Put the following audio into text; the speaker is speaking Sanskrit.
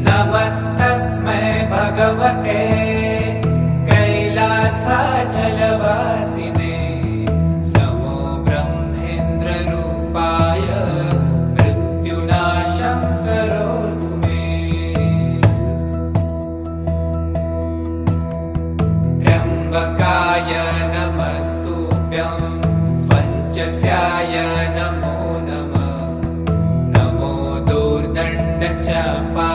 नमस्तस्मै भगवते कैलासाचलवासिने नमो ब्रह्मेन्द्ररूपाय मृत्युनाशं करोतु मे त्र्यम्बकाय नमस्तुभ्यं पञ्चस्याय नमो नमः नमो दूर्दण्डचापाय